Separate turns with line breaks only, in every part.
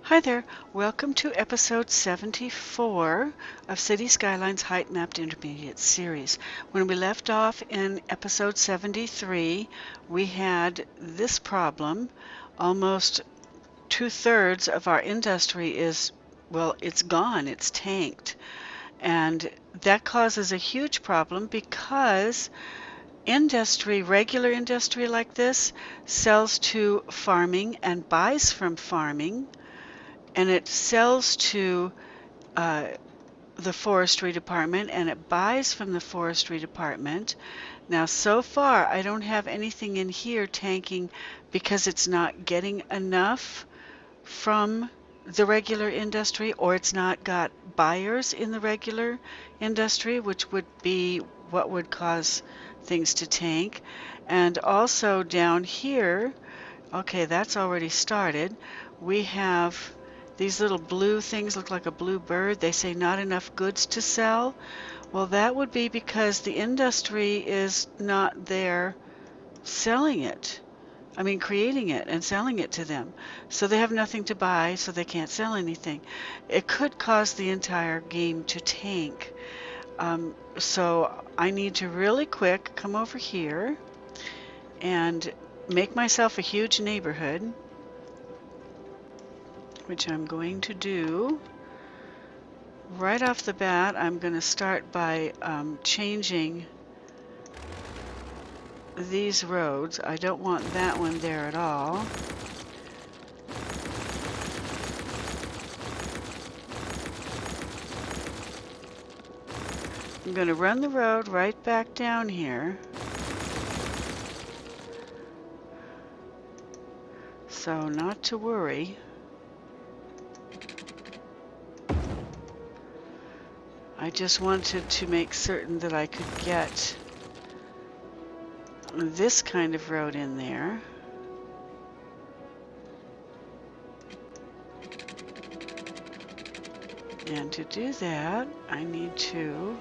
Hi there, welcome to episode 74 of City Skylines HeightMapped Intermediate Series. When we left off in episode 73, we had this problem. Almost 2/3 of our industry is, well, it's gone, it's tanked. And that causes a huge problem because industry, regular industry like this, sells to farming and buys from farming. And it sells to the forestry department and it buys from the forestry department. Now, so far, I don't have anything in here tanking because it's not getting enough from the regular industry, or it's not got buyers in the regular industry, which would be what would cause things to tank. And also down here, okay, that's already started. We have these little blue things, look like a blue bird. They say not enough goods to sell. Well, that would be because the industry is not there selling it. I mean, creating it and selling it to them. So they have nothing to buy, so they can't sell anything. It could cause the entire game to tank. So I need to really quick come over here and make myself a huge neighborhood, which I'm going to do. Right off the bat, I'm going to start by changing these roads. I don't want that one there at all. I'm going to run the road right back down here. So not to worry. I just wanted to make certain that I could get this kind of road in there. And to do that, I need to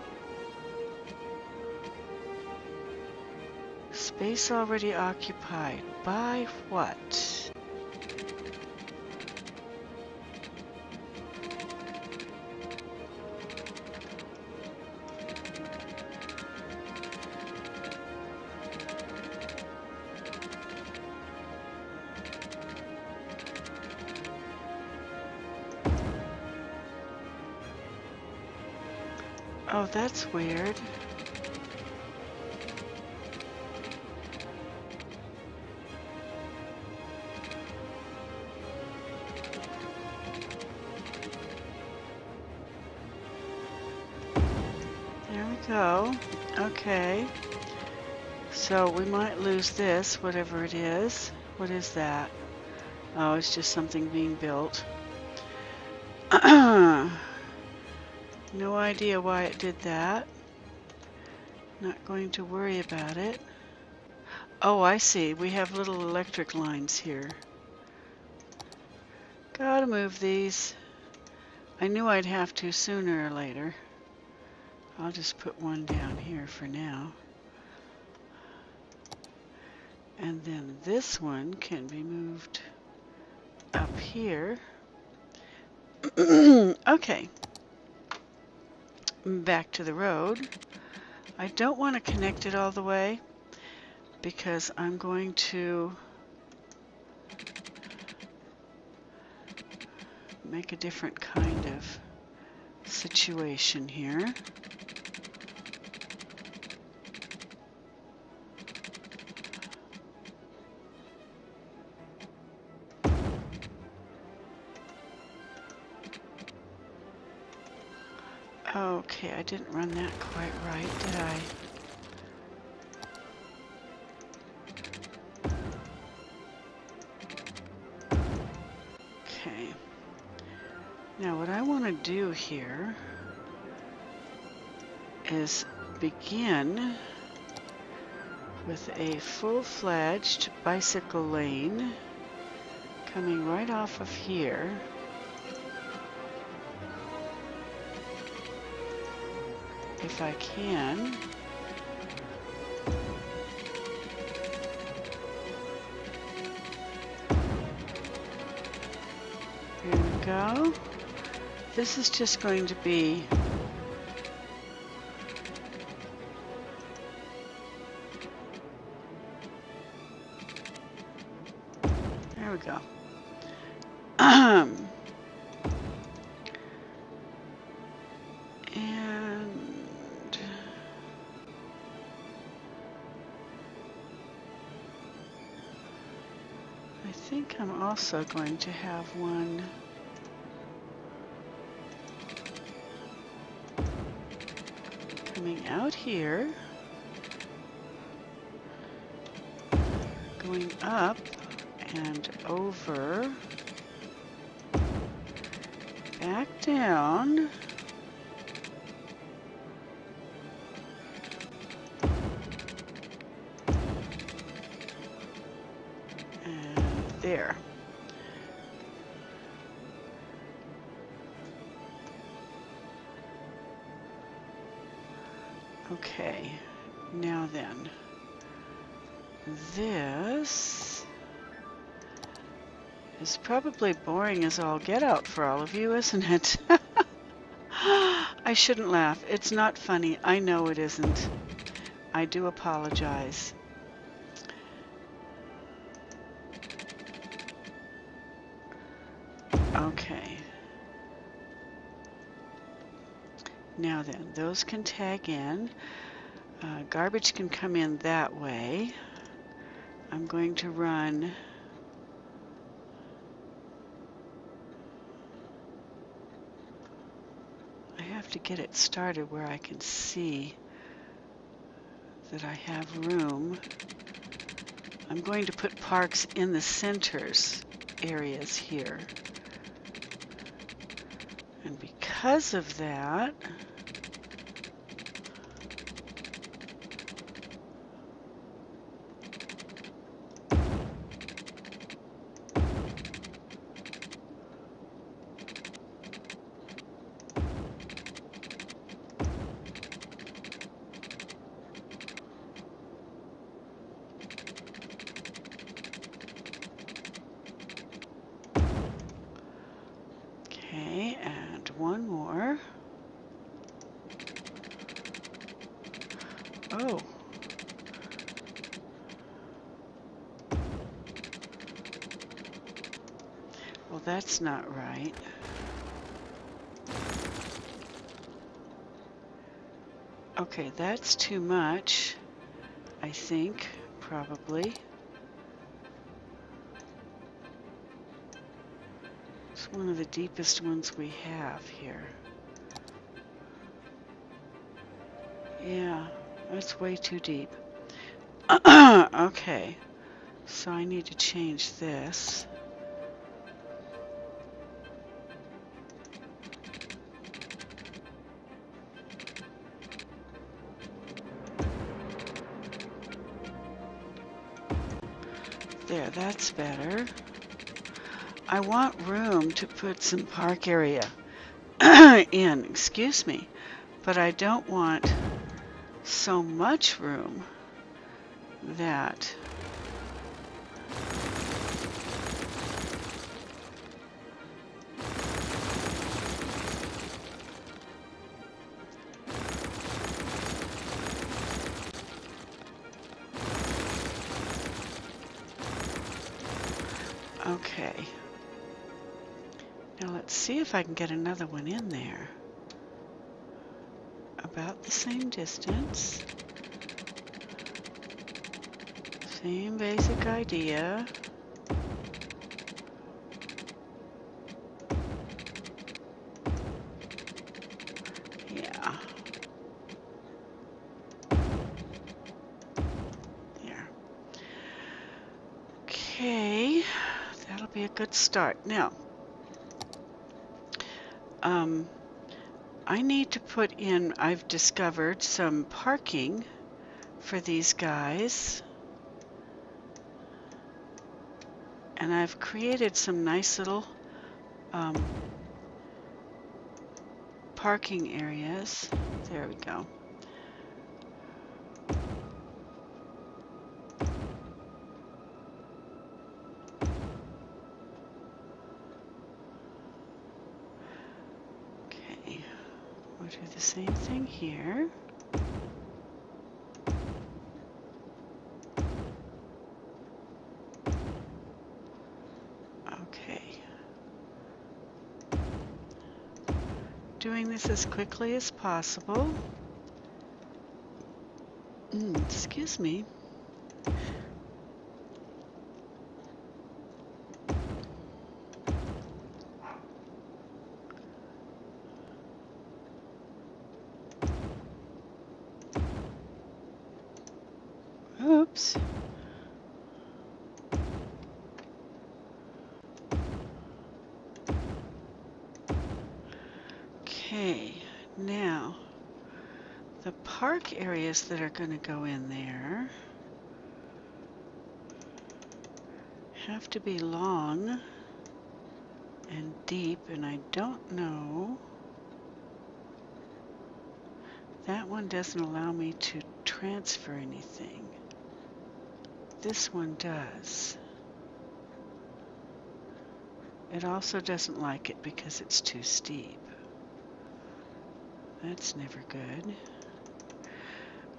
space already occupied by what? Oh, that's weird. There we go. Okay. So we might lose this, whatever it is. What is that? Oh, it's just something being built. No idea why it did that. Not going to worry about it. Oh, I see. We have little electric lines here. Gotta move these. I knew I'd have to sooner or later. I'll just put one down here for now. And then this one can be moved up here. Okay. Back to the road. I don't want to connect it all the way because I'm going to make a different kind of situation here. Okay, I didn't run that quite right, did I? Okay. Now what I want to do here is begin with a full-fledged bicycle lane coming right off of here. If I can. Here we go. This is just going to be there we go. And I think I'm also going to have one coming out here, going up and over, back down, and there. Okay, now then, this is probably boring as all get out for all of you, isn't it? I shouldn't laugh. It's not funny. I know it isn't. I do apologize. Okay. Now then, those can tag in. Garbage can come in that way. I'm going to run I have to get it started where I can see that I have room. I'm going to put parks in the centers areas here. And because of that, okay, and one more. Oh. Well, that's not right. Okay, that's too much, I think, probably. It's one of the deepest ones we have here. Yeah, that's way too deep. Okay, so I need to change this. There, that's better. I want room to put some park area in, excuse me, but I don't want so much room that okay. Now let's see if I can get another one in there. About the same distance. Same basic idea. Yeah. There. Okay. That'll be a good start. Now, I need to put in, I've discovered some parking for these guys. And I've created some nice little parking areas. There we go. do the same thing here. Okay. Doing this as quickly as possible. Excuse me. Oops. Okay, now the park areas that are going to go in there have to be long and deep, and I don't know. That one doesn't allow me to transfer anything. This one does. It also doesn't like it because it's too steep. That's never good.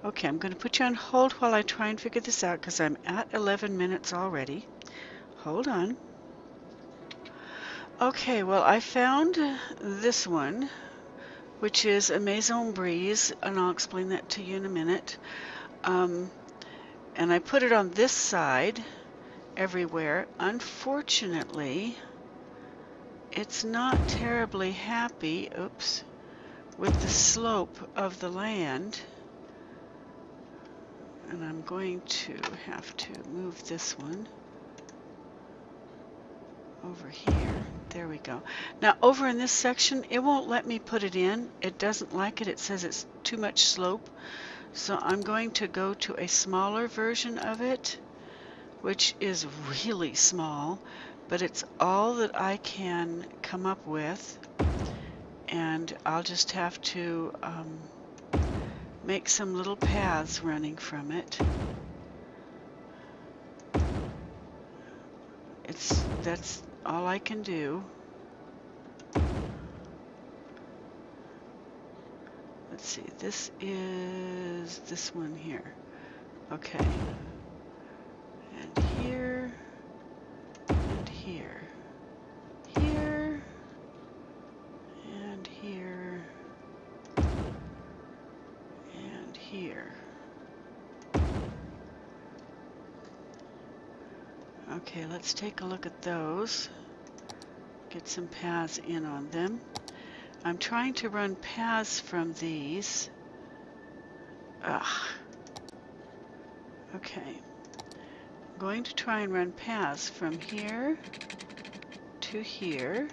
Okay, I'm going to put you on hold while I try and figure this out because I'm at 11 minutes already. Hold on. Okay, well, I found this one, which is a Maison Brise, and I'll explain that to you in a minute. And I put it on this side everywhere. Unfortunately, it's not terribly happy, oops, with the slope of the land. And I'm going to have to move this one over here. There we go. Now over in this section, it won't let me put it in. It doesn't like it. It says it's too much slope. So I'm going to go to a smaller version of it, which is really small, but it's all that I can come up with. And I'll just have to make some little paths running from it. That's all I can do. Let's see, this is this one here. Okay. And here, and here, here, and here, and here. Okay, let's take a look at those. Get some paths in on them. I'm trying to run paths from these. Ugh. Okay. I'm going to try and run paths from here to here.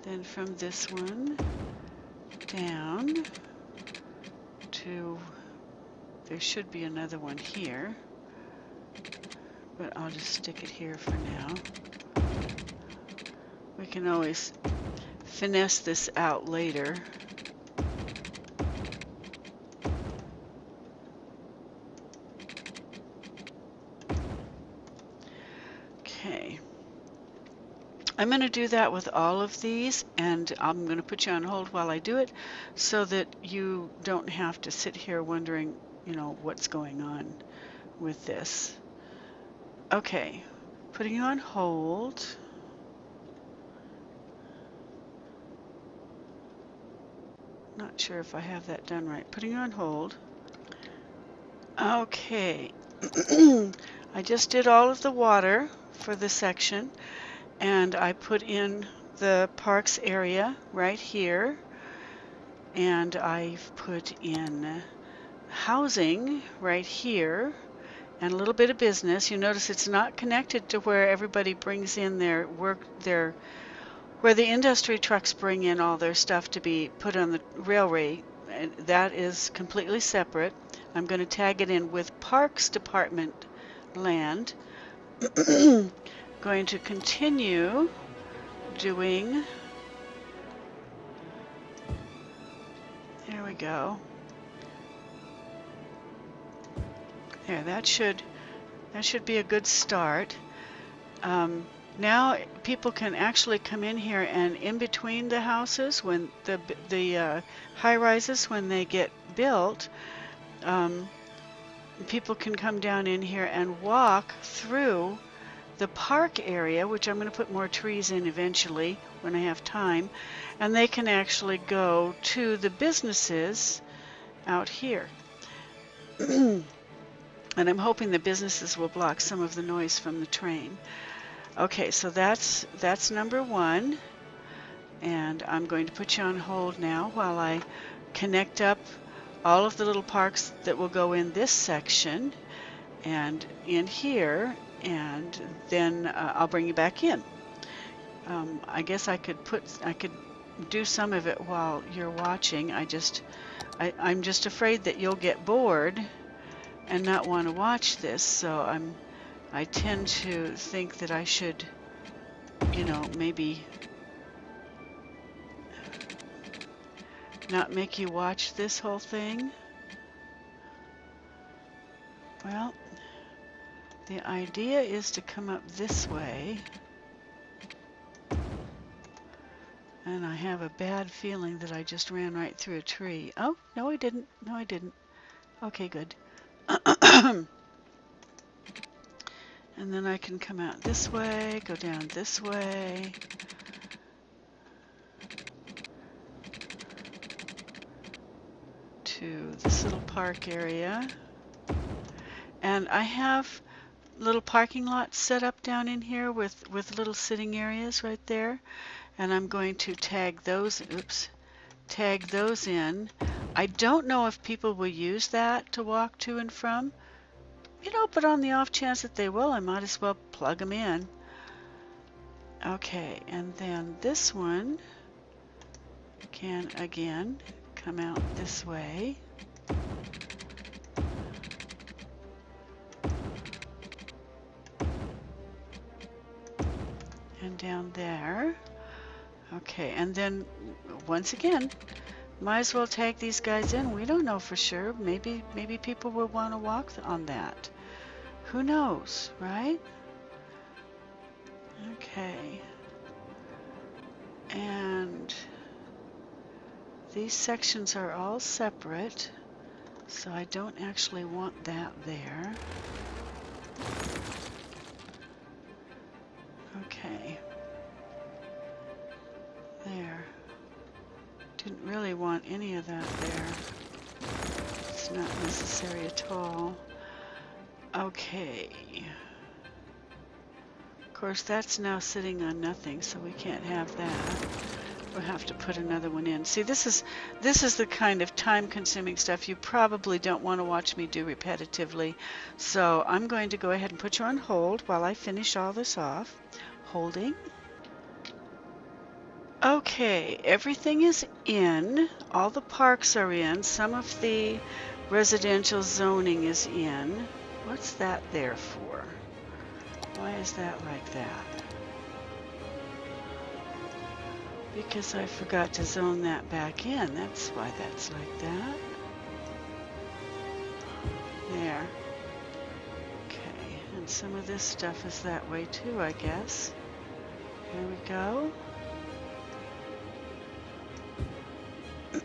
Then from this one down to, there should be another one here, but I'll just stick it here for now. We can always finesse this out later. Okay. I'm going to do that with all of these, and I'm going to put you on hold while I do it so that you don't have to sit here wondering, you know, what's going on with this. Okay, putting you on hold. Not sure if I have that done right. Putting you on hold. Okay. I just did all of the water for this section, and I put in the parks area right here, and I've put in housing right here, and a little bit of business. You notice it's not connected to where everybody brings in their work, where the industry trucks bring in all their stuff to be put on the railway. And that is completely separate. I'm going to tag it in with Parks Department land. Going to continue doing, there we go. There, that should be a good start. Now people can actually come in here, and in between the houses, when the high rises, when they get built, people can come down in here and walk through the park area, which I'm going to put more trees in eventually when I have time, and they can actually go to the businesses out here. And I'm hoping the businesses will block some of the noise from the train. Okay, so that's number one, and I'm going to put you on hold now while I connect up all of the little parks that will go in this section and in here, and then I'll bring you back in. I guess I could do some of it while you're watching. I'm just afraid that you'll get bored and not want to watch this, so I tend to think that I should, maybe not make you watch this whole thing. Well, the idea is to come up this way, and I have a bad feeling that I just ran right through a tree. Oh, no I didn't. No I didn't. Okay, good. And then I can come out this way, go down this way. To this little park area. And I have little parking lots set up down in here with little sitting areas right there. And I'm going to tag those, tag those in. I don't know if people will use that to walk to and from. But on the off chance that they will, I might as well plug them in. Okay, and then this one can again come out this way. And down there. Okay, and then once again, might as well tag these guys in. We don't know for sure. Maybe people will want to walk on that. Who knows, right? Okay. And these sections are all separate, so I don't actually want that there. Okay. There. Didn't really want any of that there. It's not necessary at all. Okay. Of course, that's now sitting on nothing, so we can't have that. We'll have to put another one in. See, this is the kind of time-consuming stuff you probably don't want to watch me do repetitively. So I'm going to go ahead and put you on hold while I finish all this off. Holding. Okay, everything is in. All the parks are in. Some of the residential zoning is in. What's that there for? Why is that like that? Because I forgot to zone that back in. That's why that's like that. There. Okay, and some of this stuff is that way too, I guess. Here we go.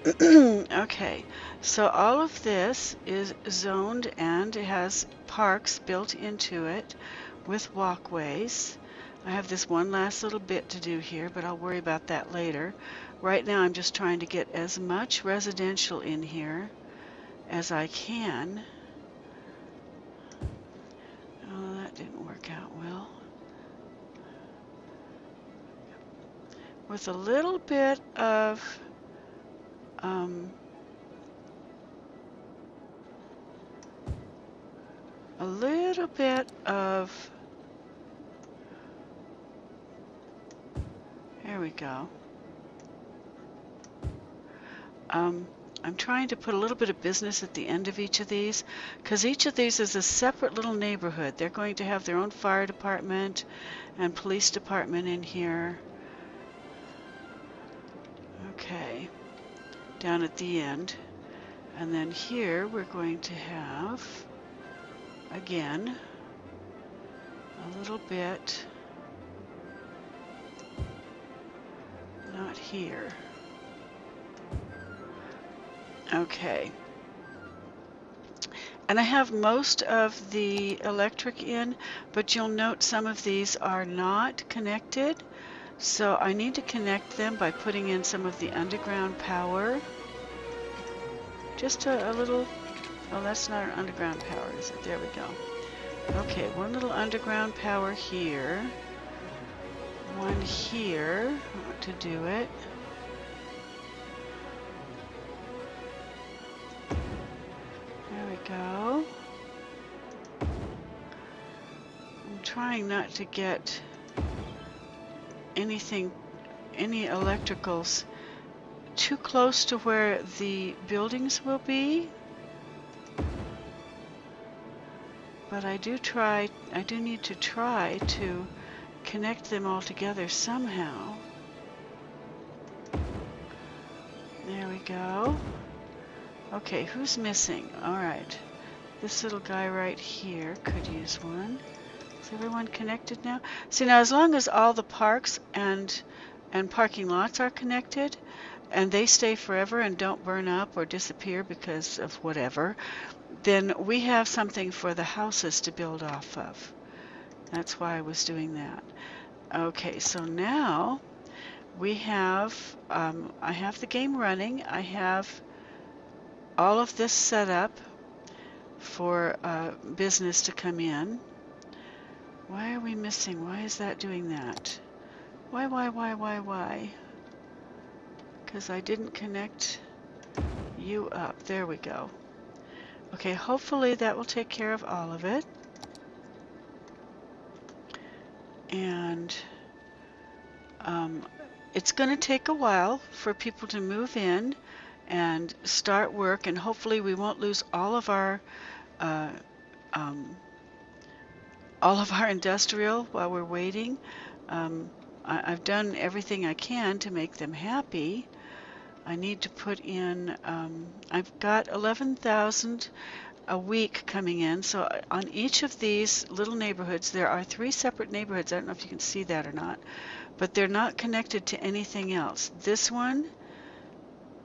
Okay, so all of this is zoned and it has parks built into it with walkways. I have this one last little bit to do here, but I'll worry about that later. Right now I'm just trying to get as much residential in here as I can. Oh, that didn't work out well. With a little bit of there we go. I'm trying to put a little bit of business at the end of each of these, because each of these is a separate little neighborhood. They're going to have their own fire department and police department in here. Okay, down at the end. And then here we're going to have, again, a little bit here. Okay. And I have most of the electric in, but you'll note some of these are not connected. So I need to connect them by putting in some of the underground power. Just a little, oh, that's not an underground power, is it? There we go. Okay, one little underground power here. One here to do it. There we go. I'm trying not to get any electricals too close to where the buildings will be. But I do need to try to connect them all together somehow. There we go. Okay, who's missing? All right. This little guy right here could use one. Is everyone connected now? See, now as long as all the parks and parking lots are connected, and they stay forever and don't burn up or disappear because of whatever, then we have something for the houses to build off of. That's why I was doing that. Okay, so now we have, I have the game running. I have all of this set up for business to come in. Why are we missing? Why is that doing that? Why? Because I didn't connect you up. There we go. Okay, hopefully that will take care of all of it. And it's going to take a while for people to move in and start work, and hopefully we won't lose all of our industrial while we're waiting. I've done everything I can to make them happy. I need to put in, I've got 11,000 a week coming in. So on each of these little neighborhoods, there are 3 separate neighborhoods. I don't know if you can see that or not, but they're not connected to anything else. This one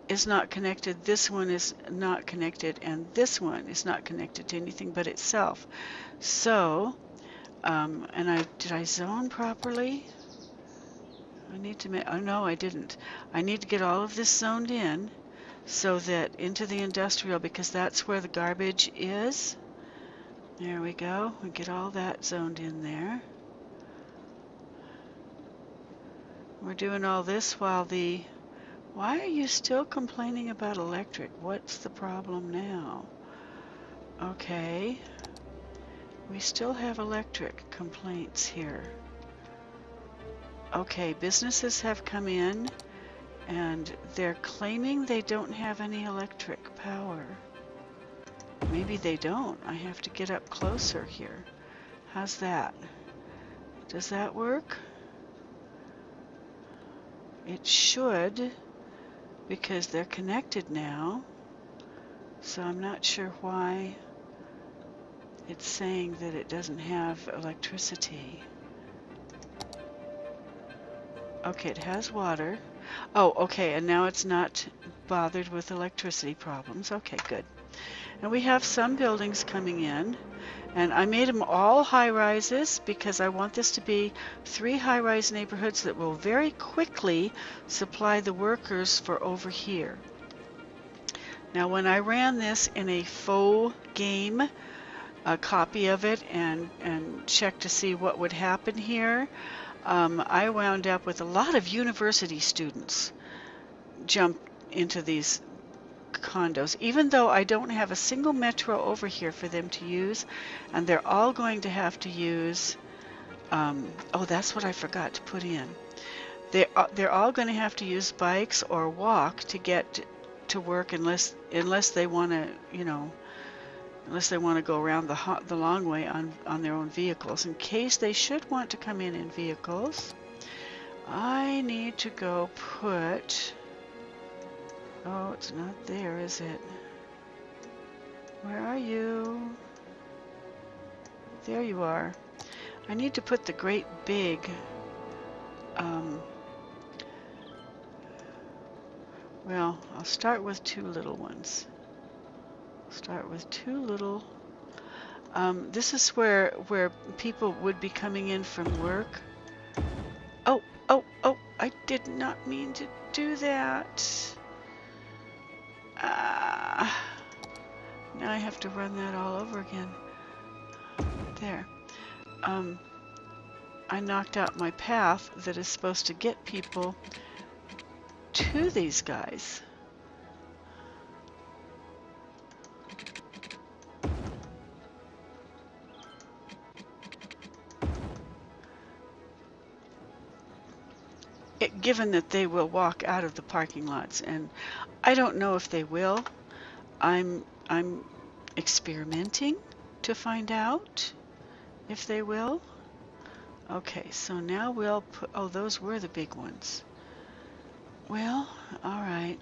is not connected, this one is not connected, and this one is not connected to anything but itself. So, did I zone properly? I need to oh no, I didn't. I need to get all of this zoned in so that into the industrial, because that's where the garbage is. There we go. We get all that zoned in there. We're doing all this while the... Why are you still complaining about electric? What's the problem now? Okay. We still have electric complaints here. Okay, businesses have come in and they're claiming they don't have any electric power. Maybe they don't. I have to get up closer here. How's that? Does that work? It should, because they're connected now. So I'm not sure why it's saying that it doesn't have electricity. Okay, it has water. Oh, okay, and now it's not bothered with electricity problems. Okay, good. And we have some buildings coming in, and I made them all high-rises because I want this to be 3 high-rise neighborhoods that will very quickly supply the workers for over here. Now, when I ran this in a faux game, a copy of it, and checked to see what would happen here, I wound up with a lot of university students jump into these condos, even though I don't have a single metro over here for them to use, and they're all going to have to use, oh, that's what I forgot to put in. They're all going to have to use bikes or walk to get to work, unless they want to, unless they want to go around the long way on their own vehicles. In case they should want to come in vehicles, I need to go put... Oh, it's not there, is it? Where are you? There you are. I need to put the great big Well, I'll start with two little ones. Start with two little. This is where people would be coming in from work. Oh, oh, oh, I did not mean to do that. Now I have to run that all over again. There. I knocked out my path that is supposed to get people to these guys. Given that they will walk out of the parking lots, and I don't know if they will. I'm experimenting to find out if they will. Okay, so now we'll put, oh, those were the big ones. Well, all right.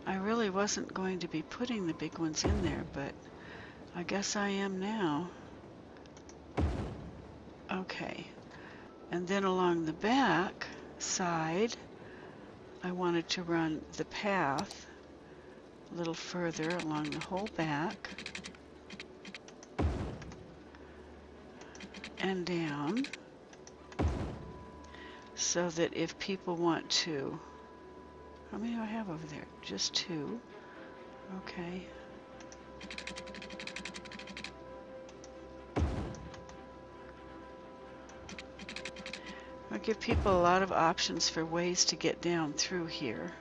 I really wasn't going to be putting the big ones in there, but I guess I am now. Okay, and then along the back side, I wanted to run the path a little further along the whole back and down, so that if people want to, how many do I have over there? Just two. Okay. I'll give people a lot of options for ways to get down through here.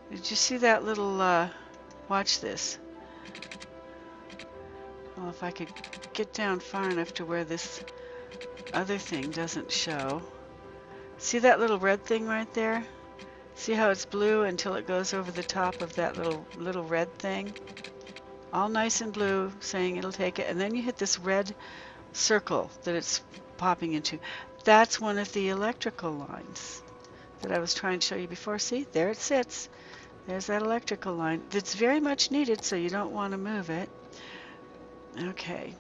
Did you see that little, watch this. Well, if I could get down far enough to where this other thing doesn't show. See that little red thing right there? See how it's blue until it goes over the top of that little red thing? All nice and blue, saying it'll take it, and then you hit this red circle that it's popping into. That's one of the electrical lines that I was trying to show you before. See, there it sits. There's that electrical line that's very much needed, so you don't want to move it. Okay.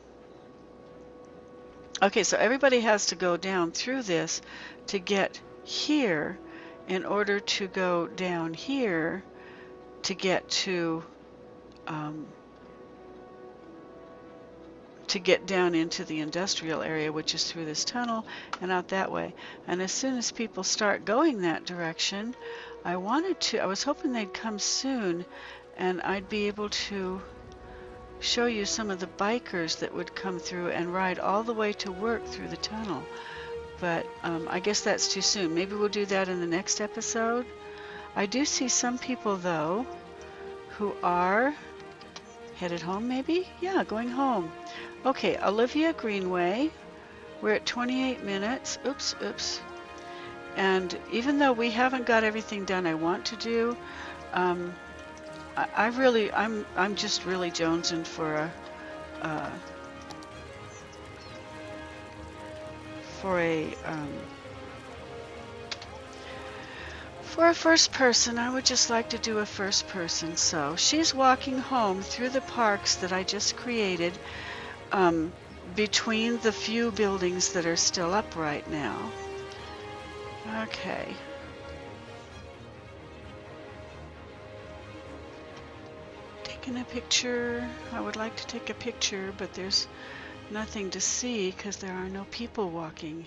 Okay, so everybody has to go down through this to get here in order to go down here to get to get down into the industrial area, which is through this tunnel and out that way. And as soon as people start going that direction, I was hoping they'd come soon and I'd be able to show you some of the bikers that would come through and ride all the way to work through the tunnel. But I guess that's too soon. Maybe we'll do that in the next episode. I do see some people, though, who are headed home, maybe? Yeah, going home. Okay, Olivia Greenway. We're at 28 minutes. Oops. And even though we haven't got everything done I want to do, I'm just really jonesing for a first person. I would just like to do a first person. So she's walking home through the parks that I just created, between the few buildings that are still up right now. Okay. Taking a picture. I would like to take a picture, but there's nothing to see because there are no people walking.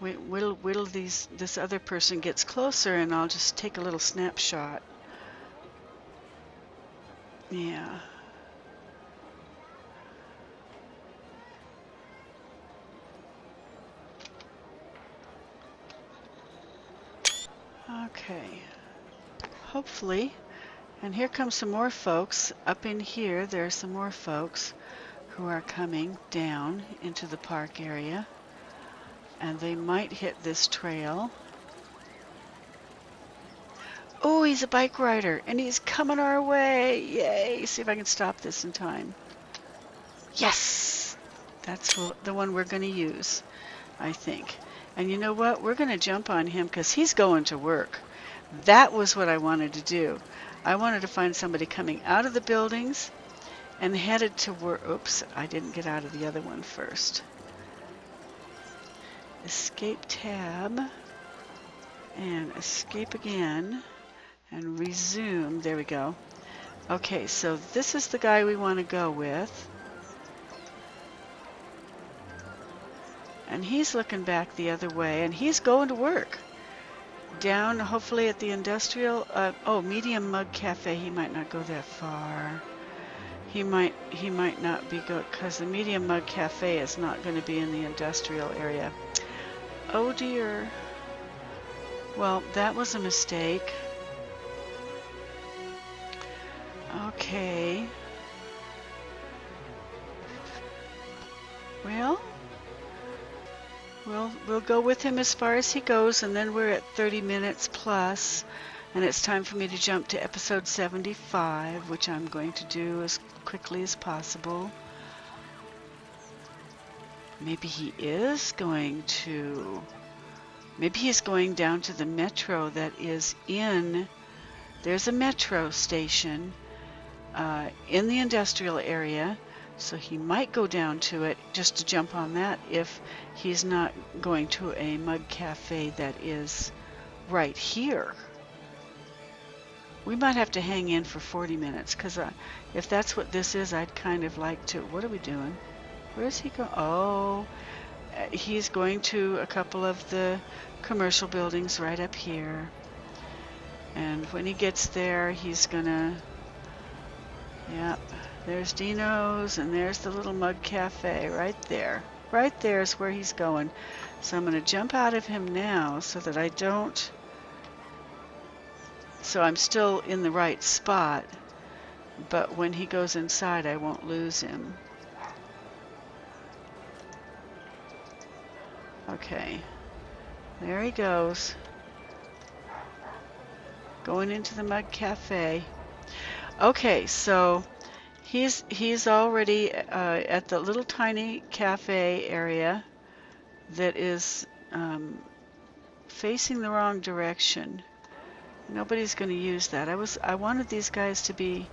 Whittle this other person gets closer and I'll just take a little snapshot. Yeah. Okay. Hopefully. And here come some more folks. Up in here, there are some more folks who are coming down into the park area. And they might hit this trail. Oh, he's a bike rider, and he's coming our way. Yay! See if I can stop this in time. Yes! That's the one we're going to use, I think. And you know what? We're going to jump on him because he's going to work. That was what I wanted to do. I wanted to find somebody coming out of the buildings and headed to work. Oops, I didn't get out of the other one first. escape tab, and escape again, and resume. There we go. Okay, so this is the guy we want to go with. And he's looking back the other way, and he's going to work. Down, hopefully at the industrial, medium mug cafe. He might not go that far. He might not be good, because the medium mug cafe is not going to be in the industrial area. Oh dear. Well, that was a mistake. Okay. Well, we'll go with him as far as he goes, and then we're at 30 minutes plus, and it's time for me to jump to episode 75, which I'm going to do as quickly as possible. Maybe he's going down to the metro that is in, there's a metro station in the industrial area. So he might go down to it just to jump on that if he's not going to a mug cafe that is right here. We might have to hang in for 40 minutes, because if that's what this is, I'd kind of like to. What are we doing? Where is he going? Oh, he's going to a couple of the commercial buildings right up here. And when he gets there, he's gonna, yep. There's Dino's, and there's the little mug cafe right there. Right there is where he's going. So I'm going to jump out of him now so that I don't... So I'm still in the right spot, but when he goes inside, I won't lose him. Okay. There he goes. Going into the mug cafe. Okay, so... He's already at the little tiny cafe area that is facing the wrong direction. Nobody's going to use that. I wanted these guys to be,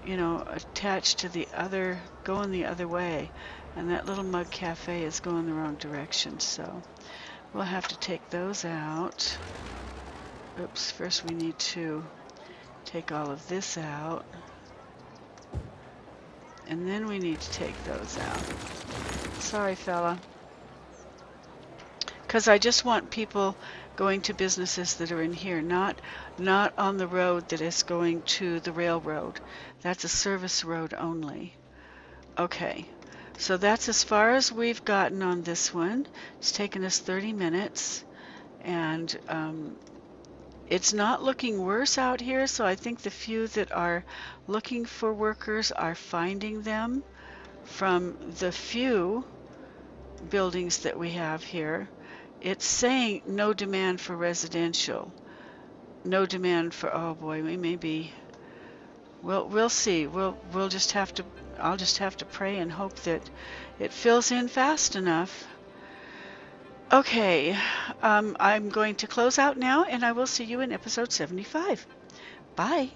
attached to the other, going the other way, and that little mug cafe is going the wrong direction. So we'll have to take those out. Oops! First we need to take all of this out. And then we need to take those out. Sorry, fella. Because I just want people going to businesses that are in here, not on the road that is going to the railroad. That's a service road only. Okay, so that's as far as we've gotten on this one. It's taken us 30 minutes, and it's not looking worse out here, so I think the few that are looking for workers are finding them from the few buildings that we have here. It's saying no demand for residential. No demand for, oh boy, we may be, we'll see. We'll just have to, I'll just have to pray and hope that it fills in fast enough. Okay, I'm going to close out now, and I will see you in episode 75. Bye.